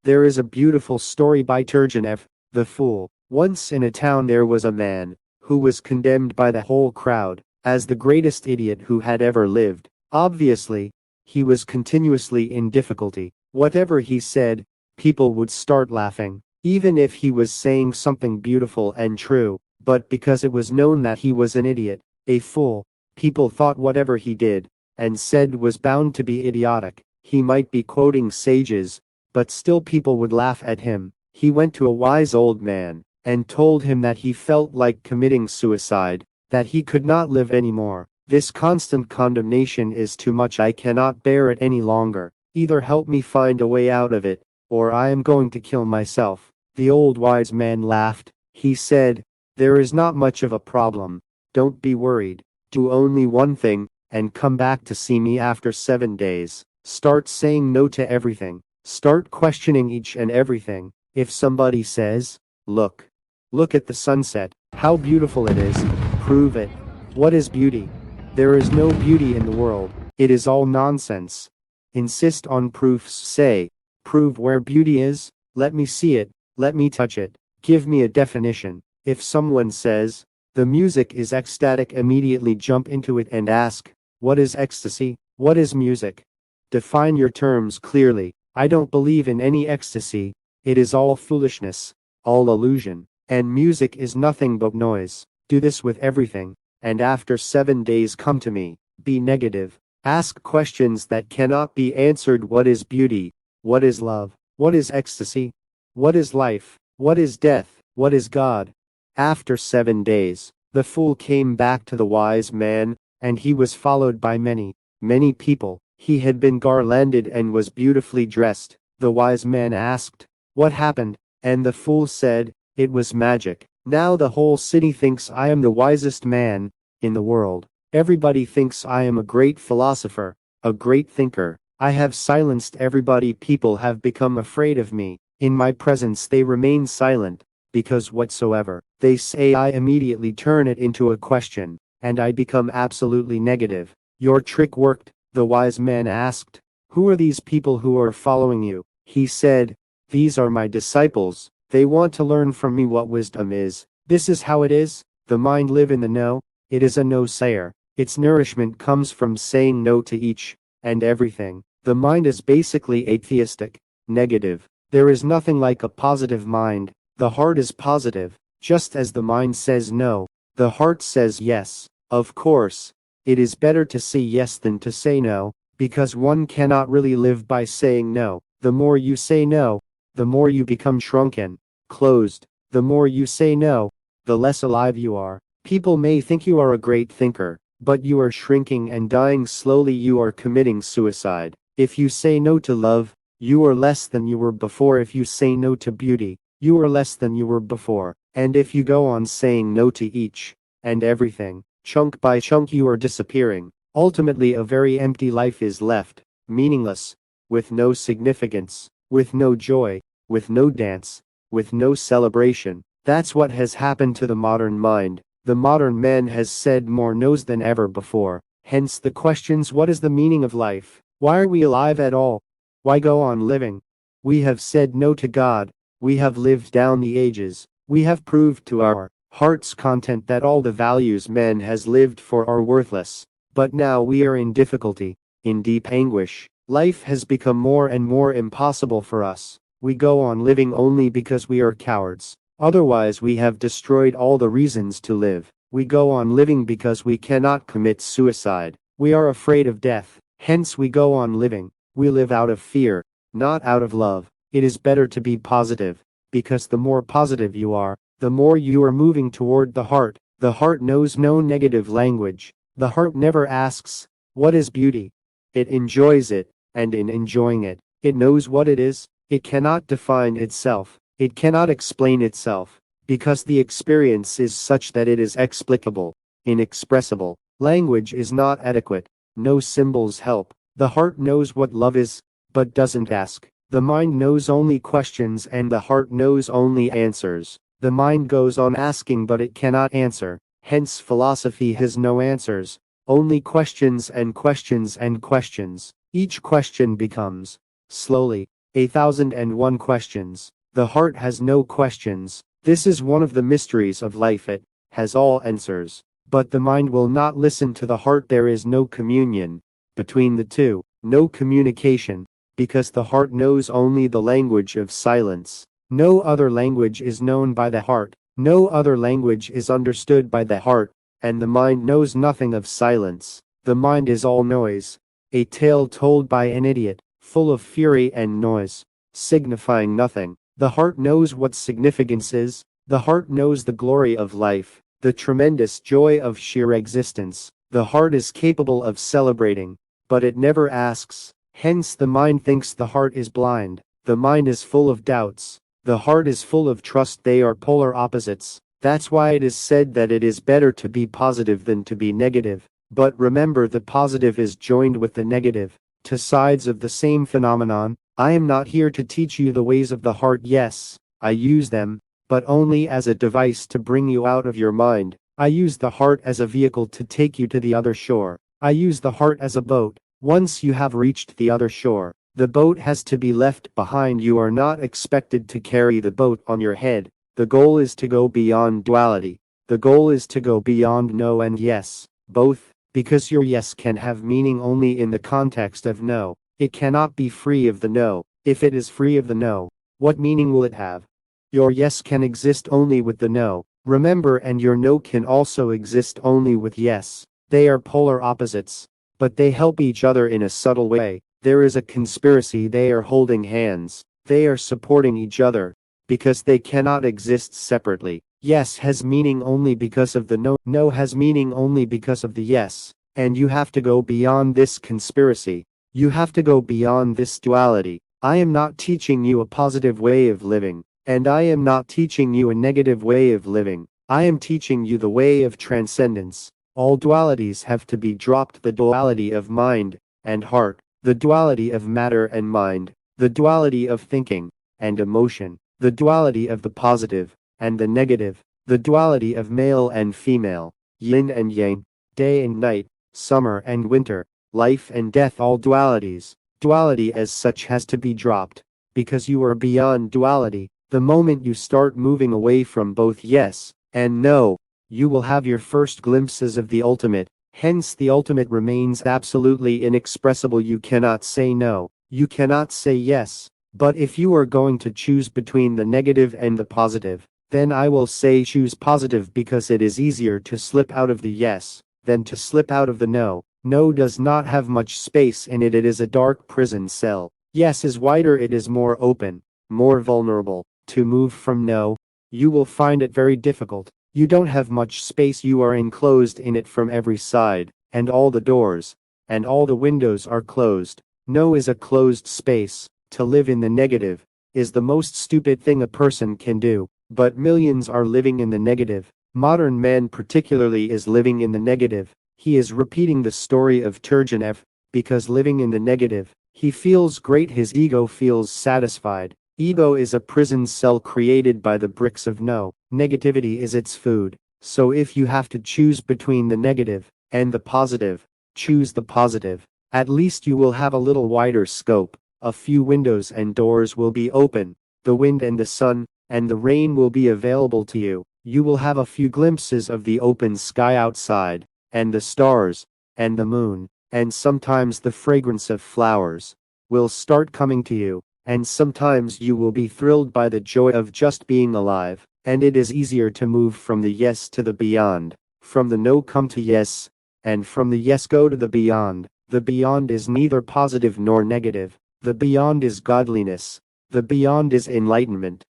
There is a beautiful story by Turgenev, The Fool. Once in a town there was a man who was condemned by the whole crowd as the greatest idiot who had ever lived. Obviously, he was continuously in difficulty. Whatever he said, people would start laughing, even if he was saying something beautiful and true. But because it was known that he was an idiot, a fool, people thought whatever he did and said was bound to be idiotic. He might be quoting sages, but still people would laugh at him. He went to a wise old man and told him that he felt like committing suicide, that he could not live anymore. This constant condemnation is too much. I cannot bear it any longer. Either help me find a way out of it, or I am going to kill myself. The old wise man laughed. He said, "There is not much of a problem. Don't be worried. Do only one thing, and come back to see me after 7 days. Start saying no to everything. Start questioning each and everything. If somebody says, look at the sunset, how beautiful it is, prove it. What is beauty? There is no beauty in the world. It is all nonsense. Insist on proofs. Say, prove where beauty is. Let me see it. Let me touch it. Give me a definition. If someone says, the music is ecstatic, immediately jump into it and ask, what is ecstasy? What is music? Define your terms clearly. I don't believe in any ecstasy. It is all foolishness, all illusion. And music is nothing but noise. Do this with everything. And after 7 days come to me. Be negative. Ask questions that cannot be answered. What is beauty? What is love? What is ecstasy? What is life? What is death? What is God?" After 7 days, the fool came back to the wise man, and he was followed by many, many people. He had been garlanded and was beautifully dressed. The wise man asked, "What happened?" And the fool said, "It was magic. Now the whole city thinks I am the wisest man in the world. Everybody thinks I am a great philosopher, a great thinker. I have silenced everybody. People have become afraid of me. In my presence they remain silent, because whatsoever they say I immediately turn it into a question, and I become absolutely negative." "Your trick worked," the wise man asked. "Who are these people who are following you?" He said, "These are my disciples. They want to learn from me what wisdom is. This is how it is. The mind live in the no. It is a no-sayer. Its nourishment comes from saying no to each and everything. The mind is basically atheistic, negative. There is nothing like a positive mind. The heart is positive. Just as the mind says no, the heart says yes. Of course, it is better to say yes than to say no, because one cannot really live by saying no. The more you say no, the more you become shrunken, closed. The more you say no, the less alive you are. People may think you are a great thinker, but you are shrinking and dying slowly. You are committing suicide. If you say no to love, you are less than you were before. If you say no to beauty, you are less than you were before. And if you go on saying no to each and everything, chunk by chunk you are disappearing. Ultimately a very empty life is left, meaningless, with no significance, with no joy, with no dance, with no celebration. That's what has happened to the modern mind. The modern man has said more no's than ever before. Hence the questions: what is the meaning of life? Why are we alive at all? Why go on living? We have said no to God. We have lived down the ages. We have proved to our heart's content that all the values man has lived for are worthless. But now we are in difficulty, in deep anguish. Life has become more and more impossible for us. We go on living only because we are cowards. Otherwise we have destroyed all the reasons to live. We go on living because we cannot commit suicide. We are afraid of death. Hence we go on living. We live out of fear, not out of love. It is better to be positive, because the more positive you are, the more you are moving toward the heart. The heart knows no negative language. The heart never asks, what is beauty? It enjoys it, and in enjoying it, it knows what it is. It cannot define itself. It cannot explain itself, because the experience is such that it is explicable, inexpressible. Language is not adequate. No symbols help. The heart knows what love is, but doesn't ask. The mind knows only questions and the heart knows only answers. The mind goes on asking but it cannot answer. Hence philosophy has no answers, only questions and questions and questions. Each question becomes, slowly, 1001 questions. The heart has no questions. This is one of the mysteries of life. It has all answers. But the mind will not listen to the heart. There is no communion between the two, no communication, because the heart knows only the language of silence. No other language is known by the heart, no other language is understood by the heart, and the mind knows nothing of silence. The mind is all noise, a tale told by an idiot, full of fury and noise, signifying nothing. The heart knows what significance is, the heart knows the glory of life, the tremendous joy of sheer existence. The heart is capable of celebrating, but it never asks. Hence the mind thinks the heart is blind. The mind is full of doubts. The heart is full of trust. They are polar opposites. That's why it is said that it is better to be positive than to be negative. But remember, the positive is joined with the negative, two sides of the same phenomenon. I am not here to teach you the ways of the heart. Yes, I use them, but only as a device to bring you out of your mind. I use the heart as a vehicle to take you to the other shore. I use the heart as a boat. Once you have reached the other shore, the boat has to be left behind. You are not expected to carry the boat on your head. The goal is to go beyond duality. The goal is to go beyond no and yes, both, because your yes can have meaning only in the context of no. It cannot be free of the no. If it is free of the no, what meaning will it have? Your yes can exist only with the no. Remember, and your no can also exist only with yes. They are polar opposites, but they help each other in a subtle way. There is a conspiracy. They are holding hands. They are supporting each other, because they cannot exist separately. Yes has meaning only because of the no. No has meaning only because of the yes. And you have to go beyond this conspiracy. You have to go beyond this duality. I am not teaching you a positive way of living, and I am not teaching you a negative way of living. I am teaching you the way of transcendence. All dualities have to be dropped. The duality of mind and heart, the duality of matter and mind, the duality of thinking and emotion, the duality of the positive and the negative, the duality of male and female, yin and yang, day and night, summer and winter, life and death. All dualities, duality as such has to be dropped, because you are beyond duality. The moment you start moving away from both yes and no, you will have your first glimpses of the ultimate. Hence the ultimate remains absolutely inexpressible. You cannot say no, you cannot say yes. But if you are going to choose between the negative and the positive, then I will say choose positive, because it is easier to slip out of the yes than to slip out of the no. No does not have much space in it. It is a dark prison cell. Yes is wider. It is more open, more vulnerable. To move from no, you will find it very difficult. You don't have much space. You are enclosed in it from every side, and all the doors and all the windows are closed. No is a closed space. To live in the negative is the most stupid thing a person can do, but millions are living in the negative. Modern man particularly is living in the negative. He is repeating the story of Turgenev, because living in the negative, he feels great. His ego feels satisfied. Ego is a prison cell created by the bricks of no. Negativity is its food. So if you have to choose between the negative and the positive, choose the positive. At least you will have a little wider scope. A few windows and doors will be open. The wind and the sun and the rain will be available to you. You will have a few glimpses of the open sky outside, and the stars, and the moon, and sometimes the fragrance of flowers will start coming to you, and sometimes you will be thrilled by the joy of just being alive. And it is easier to move from the yes to the beyond. From the no come to yes, and from the yes go to the beyond. The beyond is neither positive nor negative. The beyond is godliness. The beyond is enlightenment.